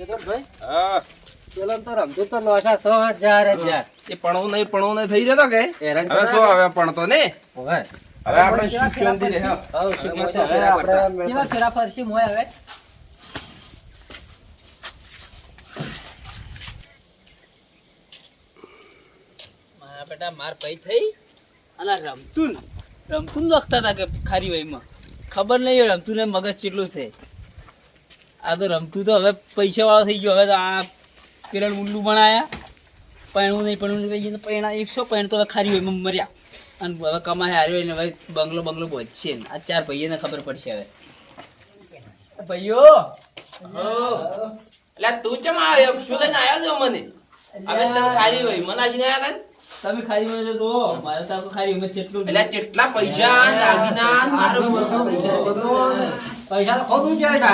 ચેતનભાઈ હા પેલા તો રમતું તો લોસા 6000 એ પણવું નહીં થઈ જતો કે હેરાન હવે શું હવે પણતો ને હવે હવે આપણે સુખ શાંતિ રહે હા. કેવા ફેરા ફરશી મોય હવે મારા બેટા માર પૈ થઈ અને રમતું લખતા હતા કે ખારી વહીમાં ખબર નહીં રમતું ને મગજ કેટલું છે આ તો રમતું તો હવે પૈસા વાળો થઈ ગયો હવે તો આ પેલા ઉલ્લુ બનાયા પૈણું નહીં પૈણા 100 પૈણ તો હવે ખારી વહીમાં મર્યા અને હવે કમાય હાર્યો ને હવે બંગલો પહોંચશે ને આ 4 ભાઈઓને ખબર પડશે હવે ભાઈઓ એટલે તું ચમ આવ્યો શું લઈને આવ્યો છો મને હવે તને ખાલી હોય મનાજી ને આયા તમે ખારી વહીમાં તો મારે તો આખું ખારી વહીમાં જેટલું એટલે કેટલા પૈસા દાગીના મારો પૈસા તો ખોટું જાય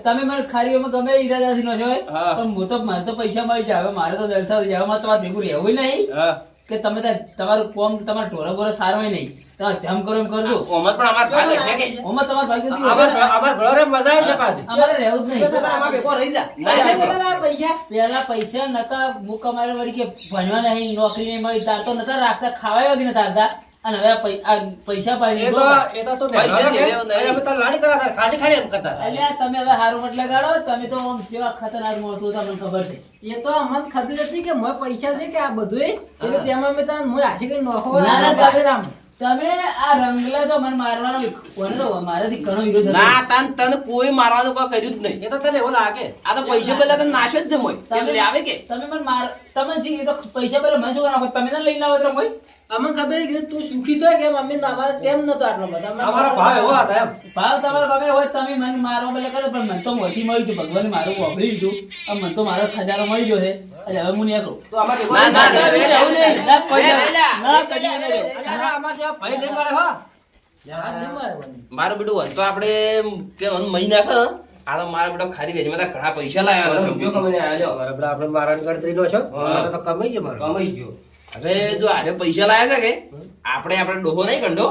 તમે મને ખારી વહીમાં ગમે ઈરાદાથી નો છો હા. પણ મને તો પૈસા મળી જાય હવે મારે તો જલસા થઈ જાય હવે મારે તમારે ભેગું રહેવું નહીં હા કે તમે તમારું કોમ તમારા ઢોરા બોરા સારવાય નહીં તમે જમ કરો એમ કરજો ઓમર પણ અમાર ભાગ છે કે ઓમાં તમારા ભાઈ નથી અમાર ભળોરે મજા આવી શકે અમારે રહેવું જ નહીં આમાં ભેગો રહી જા પેલા પૈસા નતા મુક અમારે વળી કે ભણવા નહીં નોકરી નહીં મળી તાર તો નતા રાખતા ખાવાય વગર નતા રાખતા અને હવે આ પૈસા પાડી એ તો પૈસા દેવો નહીં. અમે તો લાડી કરા ખાલી એમ કરતા એટલે તમે હવે હારું મત લગાડો તમે તો આમ જેવા ખતરનાક માણસો છો તમને ખબર છે એ તો અમને ખબર હતી કે મોય પૈસા છે કે આ બધું એટલે તેમાં મેં તમને મોય આશી કરી નોખો ના, ના, રામ તમે આ રંગલા તો મને મારવાનો કોને તો મારાથી ઘણો વિરોધ હતો ના તને કોઈ મારવાનું કોઈ કર્યું જ નહીં એ તો તને એવું લાગે આ તો પૈસા પેલા તને નાશ જ જમોય એટલે આવે કે તમે મને તમે જી તો પૈસા પેલા મને શું કરવા તમે ના લઈને આવો તો ભાઈ અમને ખબર કે તું સુખી તો કે મમ્મી તમારે કેમ નતો આટલો બધા અમારા ભાઈ એવો હતા એમ ભાવ તમારો ગમે હોય તમે મને મારવા બલે કરો પણ મને તો મોથી મળ્યું હતું ભગવાને મારું વાપરી લીધું અને મને તો મારો ખજાનો મળી ગયો છે એટલે હવે હું નીકળું તો આમાં ભેગો ના, ના, ના, રહી ના, જા. એવું નહીં, ના, કોઈ રે, રે, ના, કદી નહીં રે. અરે આમાં જેવા ભાઈ નહીં મળે હો હાથ નહીં મળે મને. મારું બેટું હોય તો આપણે કે મહી નાખે આ તો મારો બેટો ખારી વેચમાં તો ઘણા પૈસા લાવ્યા હતા આપણે મારાની ગણતરી નો છો મારે તો કમાઈ ગયો મારો કમાઈ ગયો હવે જો આજે પૈસા લાવ્યા છે કે આપણે ડોહો નહીં કંડો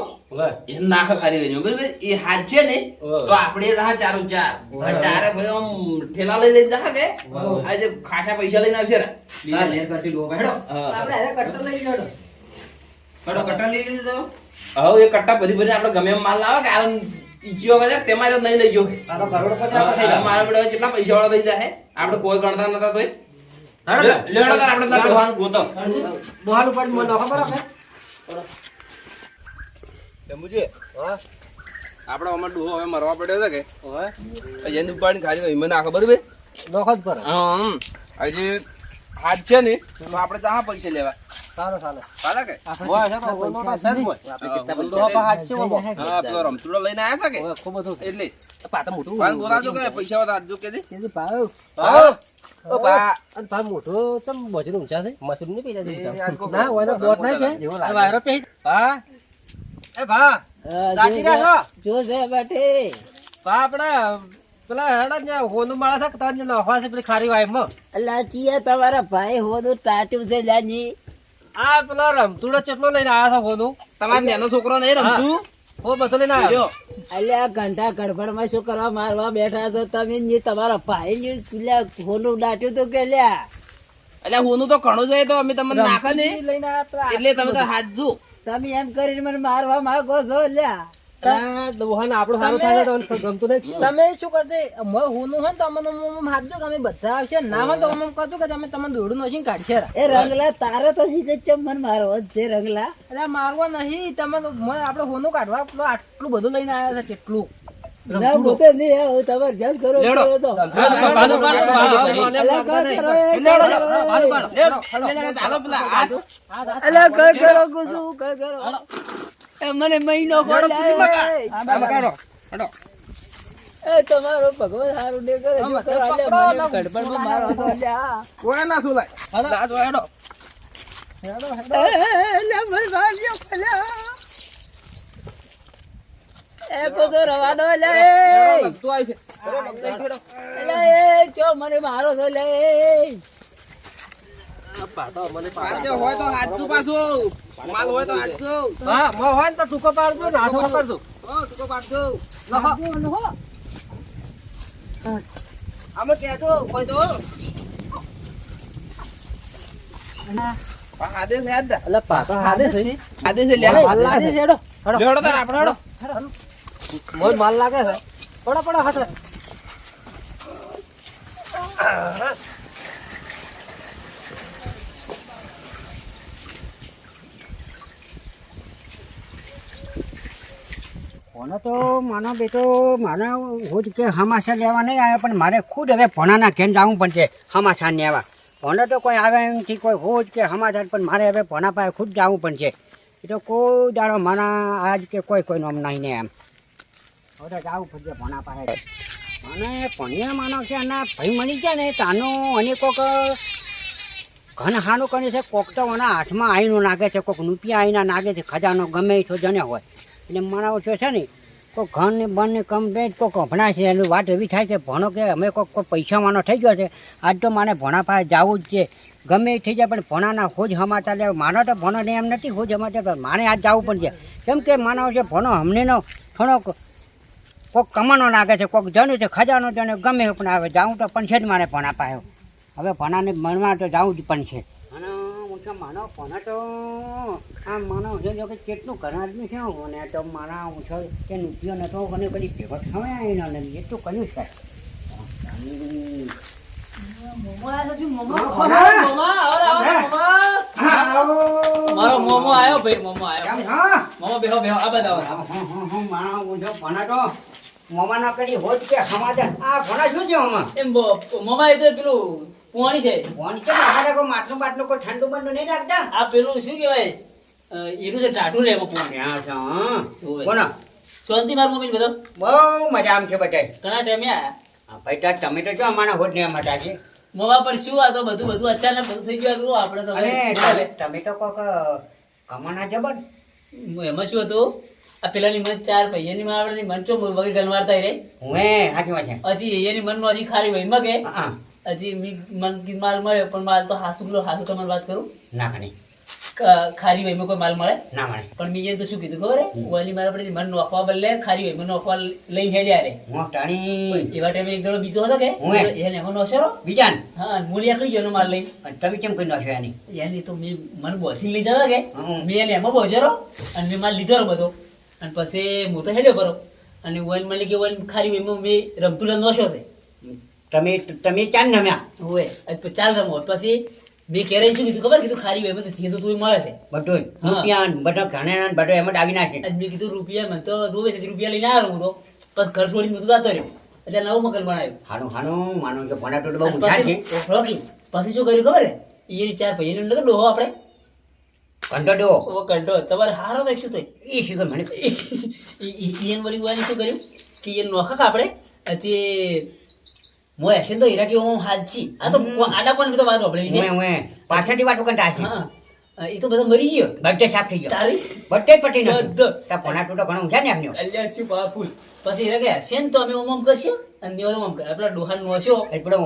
એ નાખે ખારી વેચમાં બરાબર એ હાથ છે ને તો આપણે જા ચારો ચાર આ ચારે ભાઈ આમ ઠેલા લઈ લઈને જા કે આજે ખાસા પૈસા લઈને આવશે રે લેર કરતી ડોબા હેડો આપણે હવે કટ્ટો લઈ ગયો હેડો કટા લઈ લીધો હવે એ કટ્ટા ભરી આપણે ગમે એમ માલ લાવે કે આ ઈચ્છ્યો કે તેમાં જ નહીં લઈ ગયો આ તો કરોડપતિ આપણે થઈ ગયા મારો બેટો કેટલા પૈસા વાળો થઈ જાય આપણે કોઈ ગણતા નતા તોય હેડો લેડો તાર આપણે તાર ડોહાન ગોતો દોહાનું પણ મને ખબર હશે સમજે આપણે અમાર ડોહો હવે મરવા પડ્યો છે કે ઓય એને ઉપાડીને ખાલી હોય મને આખો બરોબર નોખો જ પર હજી હાથ છે ને તો આપણે ત્યાં પૈસા લેવા સારો સારો પાલા કે ઓય છે તો ઓનો તો છે જ મોય આપણે કેટલા બધો પર હાથ છે ઓમો હા પેલો રમતુડો લઈને આયા છે કે ઓય ખૂબ બધું છે એટલે પાતા મોટું પાન બોલાજો કે પૈસા વાળા હાથ જો કે દે તેથી ભાવ હા ઓ બા અને પા મોટો ચમ બોજરો ઊંચા છે મશરૂમ ની પૈસા એ દીધા આજ કો ના ઓયનો બોટ ના છે આ આ વાયરો પે હા એ ભા સાચી રહ્યા છો જો છે બેઠે ભા આપણે પેલા હેડા ને હોનું માળા છે તને નોખવા છે પેલી ખારી વાઈમાં અલ્લા ચિયા તમારા ભાઈ હોનું ટાટ્યું છે લાની આ પેલો રમતુડો ચેટલો લઈને આયા છે હોનું તમાર નેનો છોકરો નહીં રમતું હો બધો લઈને આવ્યો જો અલ્યા ઘંટા ગડબડમાં શું કરવા મારવા બેઠા છો તમે જે તમારા ભાઈ ને પેલા હોનું ડાટ્યું તો કે લ્યા એટલે હુંનું તો ઘણું જાય તો અમે તમને નાખે ને લઈને આયા એટલે તમે તાર હાથ જો તમે એમ કરીને મને મારવા માંગો છો લ્યા આ દોહાને આપણું સારું થાય તો તમને ગમતું નહીં તમે શું કરતે મોય હોનું હોય ને તો અમને હાથ જો કે અમે બધા આવશે ના હોય તો અમે કહું કે તમે તમને દોડું નોશીને કાઢશે એ રંગલા તારે તો શીખે ચમ મને મારવો જ છે રંગલા અરે મારવા નહીં તમે તો મોય આપણે હોનું કાઢવા પેલું આટલું બધું લઈને આવ્યા છે કેટલું ના બોતે નહીં આવું તમારે જલ કરો લેવડો. કરો તો અલ્યા કર કરો અલ્યા કર કરો કુસુ કર કરો એ મને મહિનો ખોલ્યા એ તમારો ભગવાન સારું દે કરે જો કરો અલ્યા મને ગડબડમાં મારો હતો અલ્યા કોઈ ના શું લાય અલ્યા મને માર્યો અલ્યા એ કોતો રવાનો અલ્યા એ તું આવી છે અલ્યા એ ચો મને મારો છો લે પાંચે હોય તો હાથ જો પાછું માલ હોય તો હાથ જો હા મો હોય ને તો ટૂંકો પાડજો ના ટૂંકો કરજો ટૂંકો પાડજો આમાં કહેજો કોઈ તો આદેશ યાદ દા અલા પાપા હાદે છે આદેશ લે માલ લાગે છે હેડો લેડો તાર આપણે હેડો મોય માલ લાગે છે પડો પડો હાથ ભણો તો માનો બેટો મારા હું જ કે હમાસા લેવા નહીં આવ્યો પણ મારે ખુદ હવે ભણાના ઘેર જવું પડશે હમાસા લેવા ભણો તો કોઈ આવે એમ નથી કોઈ હોજ કે હમાસા પણ મારે હવે ભણા પાસે ખુદ જવું પડશે એ તો કોઈ દાડો મારા આજ કે કોઈ નામ નહીં ને એમ હવે તો જવું પડશે ભણા પાસે મને ભણ્યા માનો છે એના ભાઈ મળી ગયા ને તાનો અને કોક ઘન હાનું કરે છે કોક તો એના હાથમાં આવીને નાખે છે કોક રૂપિયા આવીને નાખે છે ખજાનો ગમે એ તો જને હોય એટલે મારા છે ને કોઈ ઘર ને બન ને કમ્પ્લેટ કોઈ ભણા છે એની વાત એવી થાય કે ભણો કે અમે કોઈ પૈસાવાનો થઈ ગયો છે આજ તો મારે ભણા પાસે જવું જ છે ગમે એ થઈ જાય પણ ભણાના હોજ હમાતા લે મારો તો ભણો ને એમ નથી હોજ હમાતા પણ મારે આજ જવું પણ છે કેમ કે માનો છે ભણો અમનેનો થોડો કોઈક કમાનો લાગે છે કોઈક જનું છે ખજાનો જને ગમે પણ આવે જાઉં તો પણ છે જ મારે ભણા પાસે હવે ભણાને મનમાં તો જવું જ પણ છે અને હું તો માનો ભણા તો આ માનો છે જો કે કેટલું ઘણા આદમી છે ને તો મારા હું છો કે નૃત્યો ને તો મને કદી ભેગો થવા એના ને એટલું કર્યું છે મારો મોમો આવ્યો ભાઈ મોમો આવ્યો મોમો બેહો બેહો આ બધા મારા હું છો ભણા તો મોમા ના કરી હોત કે સમાધાન આ ભણા શું છે આમાં એમ મોમા એ તો પેલું પોણી છે ફોન કે આપણે કોઈ માટલું બાટલું કોઈ ઠંડુ બંડુ નહીં રાખતા આ પેલું શું કહેવાય હીરું છે ટાટું રે એમાં પોણી ત્યાં છે હા કોનો શાંતિ માર મમ્મી બધો બહુ મજા આમ છે બધાય ઘણા ટાઈમે આયા હા ભાઈ તાર તમે તો જો અમારા હોટ ને અમારા છે મોમા પર શું આ તો બધું અચાનક બધું થઈ ગયું હતું આપણે તો અરે તમે તો કોક કમાના જબર એમાં શું હતું આ પેલાની મન ચાર પૈયાની માં આપણે મન ચો વગર ગણવારતા રે હું હાજી વાત છે હજી એની મનમાં હજી ખારી વહી મગે હા હજી મન માલ મળ્યો પણ માલ તો હાસુ તમારી વાત કરું ના ખરી ખારી વહીમાં કોઈ માલ મળે ના મળે પણ બીજે તો શું કીધું ખબર હે ઓલી મારા પડે મન નોખવા બદલે ખારી વહીમાં નોખવા લઈ હેડ્યા રે હું ટાણી એવા ટાઈમે એક દડો બીજો હતો કે એને એમાં નોશરો બીજાન હા મૂલિયા કરી ગયો માલ લઈ તમે કેમ કોઈ નોશો એની એની તો મેં મને બોથી લઈ જતા કે મેં એને એમાં બોજરો અને મેં માલ લીધો બધો અને પછી હું તો હેડ્યો બરો અને ઓઈલ મળી કે ઓઈલ ખારી વહીમાં મેં રમતુલા નોશો છે તમે ચાંદ નમ્યા હોય ચાલ રમો પછી મેં ક્યારે શું કીધું ખબર કીધું ખારી વહીમાં તો જે તો તું મળે છે બધું રૂપિયા બધો ઘણે બધો એમાં ડાવી નાખે આજ મેં કીધું રૂપિયા મને તો જોવે છે રૂપિયા લઈને આવ્યો હું તો બસ ઘર છોડીને હું તો જતો રહ્યો એટલે નવું મકાન બનાવ્યું હાનું હાનું માનો કે ભણા તો બહુ ઊંચા છે પછી શું કર્યું ખબર હે એની ચાર પૈયાની અંદર ડોહો આપણે કંટો દો ઓ કંટો તમારે હારો તો શું થાય એ શીખર મને ઈયન વળી વાળી શું કર્યું કે એ નોખા આપણે હજી મોય હશે તો હીરા કે હું હાજી આ તો આડા પણ તો વાત વાપરેલી છે હું પાછળથી વાતો કરતા છે હા એ તો બધા મરી ગયો બધે સાફ થઈ ગયો તારી બધે પટી ન બધો તા ભણા તો ઘણો ઊંચા ને આપ્યો કલ્યાણ શું પાવરફુલ પછી હીરા કે હશે ને તો અમે ઓમ કરશું અને દેવો ઓમ કરે આપણા ડોહાન નો છો એટલો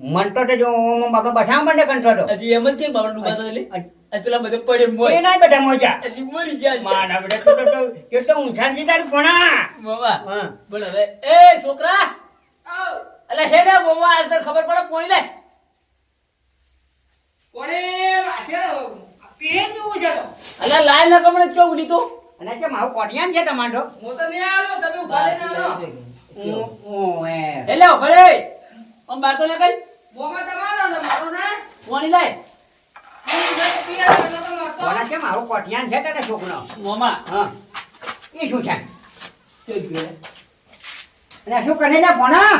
મન તો જો બાબા બસામ પણ કંટો દો હજી એમ જ કે બાબા ડૂબાતો એટલે આ પેલા બધે પડે મોય એ ના બેટા મોજા હજી મરી ગયા માના બેટા તો કેટલો ઊંચા છે તાર ભણા મોવા હા બોલ હવે એ છોકરા અલે હે ને મોવા આજ તને ખબર પડે પોણી લે પોણી વાસે પેન નું છે અલે લાઈન ના કમણે ચો ઉડી તો અને કે મારો કોટિયાન છે તમારો હું તો નહીં આલો તમે ઉભા રહીને આલો ઓ એ એટલે ભલે ઓમ બાર તો લે કઈ મોમાં તમારો છે મારો છે પોણી લાય કોના કે મારો કોટિયાન છે તને છોકરો મોમા હા એ શું છે અને શું કરે ને ભણા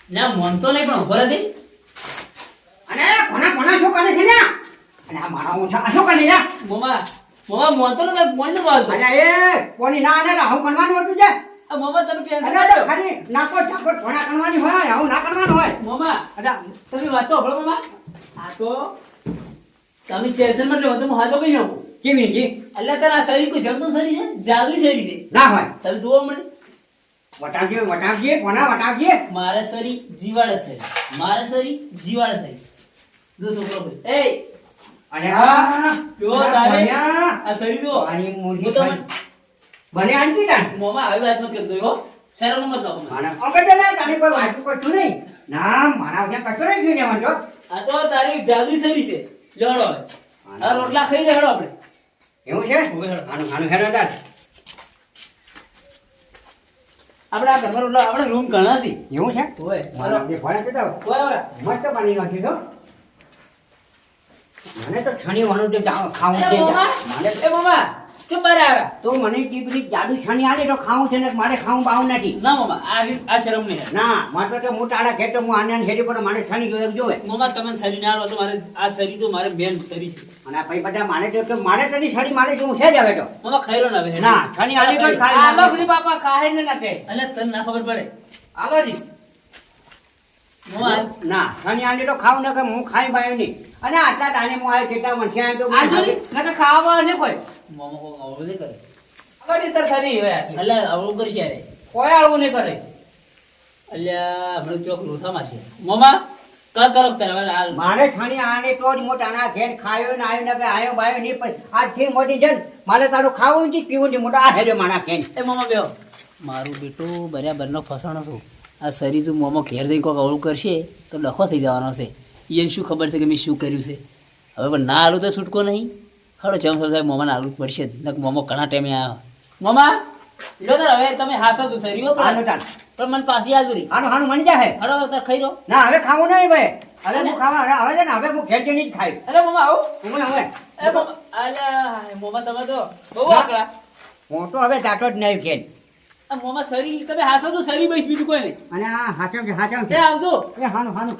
ના મન તો નહીં પણ ઉભો રહેજે અને ભણા ભણા શું કરે છે ને અને આ મારા ઊંચા શું કરે ને મોમા મોમા મન તો નહીં પોણી તો વાળતો અને એ કોની ના ને રાહુ કરવાનું હતું છે આ મોમા તમે ટેન્શન અને ના લો ખાલી નાકો ચાકો ભણા કરવાની હોય આવું ના કરવાનું હોય મોમા અરે તમે વાત તો હળો મોમા આ તો તમે ટેન્શન માં લો તો હું હાથો કરી નાખું કેવી રીતે અલ્લાહ તારા શરીર કોઈ જમતું શરીર છે જાદુ શરીર છે ના હોય તમે જોવા મળે વટાવજે વટાવજે ભણા વટાવજે મારા શરીર જીવાડે શરીર મારા શરીર જીવાડે શરીર જો છોકરો બોલ એ અને આ જો તારે ભણ્યા. આ શરીર જો આની મૂડી હું તમને બને આંટી જાણ મોમાં આવી વાત મત કરતો હો શરમ મત નાખો મને. મારા અંકલ તને કોઈ વાંચું કશું નહીં ના મારા ત્યાં કશું નહીં જોઈને મને તો આ તો તારી જાદુ સરી છે લેવડો હવે આ રોટલા ખાઈ લેવડો આપણે એવું છે આનું હેડો તાર આપણે આ ઘરમાં રોટલા આપણે રૂમ ઘણા છે એવું છે ઓય મારા જે ભણે છે તો બરાબર મસ્ત બની નાખ્યું છો મને તો છણી વાનું તો ખાવું એ છે મોમા મને એ મોમા ચૂપ બારે આરા તો મને ટીપરી જાદુ છણી આલે તો ખાવું છે ને મારે ખાવું બાવું નથી ના મોમા આ શરમ નહીં ના માત્ર તો હું તારા ખેતર હું આને છેડી પણ મારે છણી જોવે મોમા તમે શરીર ના આલો તો મારે આ શરીર તો મારે મેન શરીર છે અને આ ભાઈ બધા મારે તો મારે તો ની છણી મારે જોવું છે જ હવે તો મોમા ખાઈરો ના હવે ના છણી આલી તો ખાઈ આલો ફરી બાપા ખાહે ને ના કે અલે તને ના ખબર પડે આલો જી મોમા ના છણી આલી તો ખાવું ન કે હું ખાઈ બાયું નહીં અને આટલા દાને હું આવ્યો ખેતર માં છે તો આ જો નકા ખાવા ને કોઈ મોમા કો આવડે નહીં કરે કરી તર ખરી હવે અલે આવડું કરશે યાર કોઈ આવડું નહીં કરે અલ્યા આપણે ચોક લોસા માં છે મોમા કર કરો તને હવે હાલ મારે છણી આને તો જ મોટા ના ઘેર ખાયો ને આવ્યો ને કે આયો બાયો નહીં પણ આજથી મોટી જન મારે તારું ખાવું નથી પીવું નથી મોટા આ હેજો મારા ઘેર એ મોમા બેહો મારું બેટું બરાબરનો ફસાણો છું આ શરીર જો મોમો ઘેર જઈને કોઈક અવળું કરશે તો ડખો થઈ જવાનો છે એને શું ખબર છે કે મેં શું કર્યું છે હવે પણ ના આલું તો છૂટકો નહીં હળો ચમ સાહેબ મોમાને આલું પડશે જ નક મોમો ઘણા ટાઈમે આવ્યો મોમા લો તાર હવે તમે હાસો તો શરીરો હાલો તાર પણ મને પાછી યાદ કરી હાનું મની જાય હળો તાર ખાઈ રહો ના હવે ખાવું નહીં ભાઈ હવે હું ખાવા હવે છે ને હવે હું ઘેર જઈને જ ખાઈ અરે મોમા આવો હું હવે એ મોમા અલ્યા મોમા તમે તો બહુ આકડા હું તો હવે જાતો જ નહીં ઘેર આ મોમા શરીર તમે હાસો તો શરીર બસ બીજું કોઈ નહીં અને આ હાચમ છે એ આવજો એ હાનું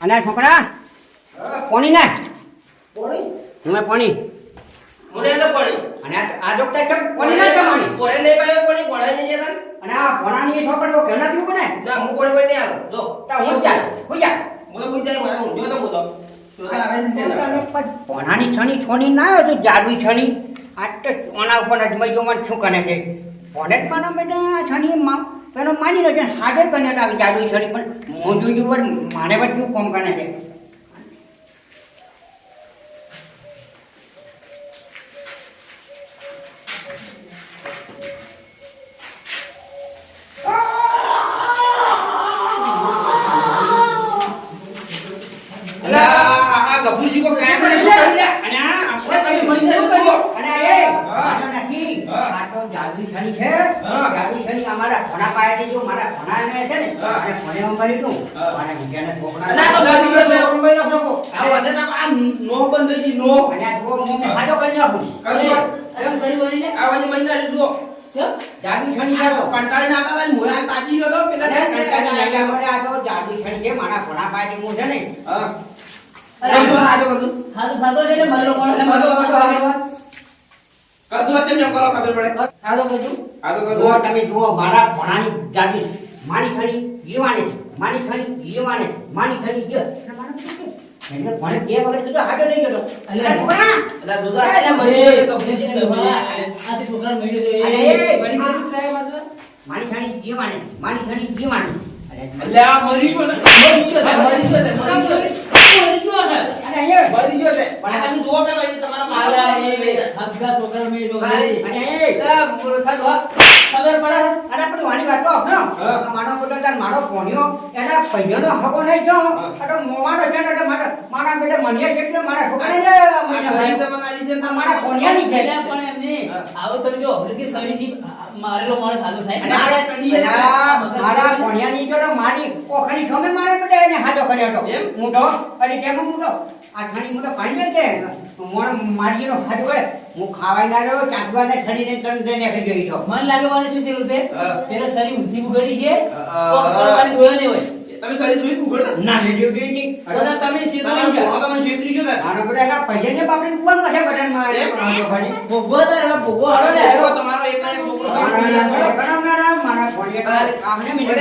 અને છોકરા પાણી નાખ હું પાણી મને તો પડી અને આ ડોક્ટર કેમ પાણી નાખ પાણી પડે નહીં પાયો પડી પડે નહીં જતા અને આ પોણાની છોકરો ઘરના પીવું પડે ના હું કોઈ નહીં આવો જો તા હું ચાલ હું જા મને કોઈ જાય મને જો તો બોલો જો તો આવે છે પોણાની છણી છોની ના આવે તો જાદુઈ છણી આ તો ઓના ઉપર અજમાઈ જો મને શું કરે છે પોણે જ માના બેટા છણી માં પેલો માની રહ્યો છે હાડે કને જાદુઈ છણી પણ મોજું જુવર મારે વટ શું કોમ કરે છે આ ગફુરજી કો કાય કરે અને આ તમે મહિને શું કર્યો અને એ આનો નથી આ તો જાદુઈ છણી છે જાદુઈ છણી અમારા ભણા પાયાથી જો મારા ભણાને છે ને અને ભણે હું કરી દઉં અને બીજાને છોકરા ના તો આ વધે ના આ નો બંધ થઈ નો અને આ જો મોમે ખાડો કરી નાખું કરજો એમ કરી વળી લે આ વાજી મહિના જુઓ જાદુઈ છણી કરો કંટાળી ના આવતા મોય આ તાજી ગયો તો પેલા આ તો જાદુઈ છણી છે મારા ભણા પાયાથી હું છે ને હા અરે આજો કદું હાથ ખાતો છે ને મારો કોણ એટલે મતો કદું તેમ કરો ખબર પડે ખાતો કજું આજો જો કદું તમે જુઓ મારા ભણાની જાદુઈ મારી ખરી જીવાને મારી ખરી જીવાને મારી ખરી જીવ એને ભણે બે વગર તો હાડો નહીં જતો અલે છોકરા એટલે દુદા એટલે મરી ગયો કબજી દે આ તે છોકરા મેળ્યો છે અરે, બની ગયું થાય માત્ર મારી ખરી જીવાને મારી ખરી જીવાને એટલે આ મરી ગયો મરી ગયો મરી ગયો છે અરે એ મરી ગયો છે પણ તમે જુઓ પેલા એ તમારા મારા હગા છોકરા મેળ્યો છે અને એ ખબર પડે અરે પણ મારી વાત તો આપનો મારો પોતો તાર મારો ભણ્યો એના પૈયાનો હકો નહીં જો અરે મોવાનો છે ને એટલે મારા બેટા મણિયા કેટલો મારા છોકરાને શરીર તમને આલી છે મારા ભણ્યાની છે એટલે પણ એમને આવો તમે જો હમણાં કે શરીરથી મારેલો માણસ સાજો થાય અને મારા ભણ્યાની જો મારી ઓખરી ખમે મારે બેટા એને હાજો કર્યો હતો એમ? હું તો અને કેમ હું તો આ ખાણી મોટો પાણી કે મોણ મારીનો હાજો કરે હું ખાવાય ના રહ્યો ચાટવાને ખડીને ચણ દઈને ખાઈ ગઈ તો મન લાગે મને શું થયું છે હા. પેલા શરીર ઊંધી બગડી છે હા. તો કરવાની જોયો નહીં હોય તમે કરી જોઈ કુગડતા ના ડ્યુટી તો તમે સીધો તમે નહીં ભણો તમે છેતરી ગયો તા આનો બેટા એના પૈસાને બાપને કુવાન માં છે બટનમાં એ પણ ખાલી ભોગવો તારે ભોગવો હાલો ને હાલો તમારો એક ના એક છોકરો તમારો મારા ભણ્યા કામને મિલે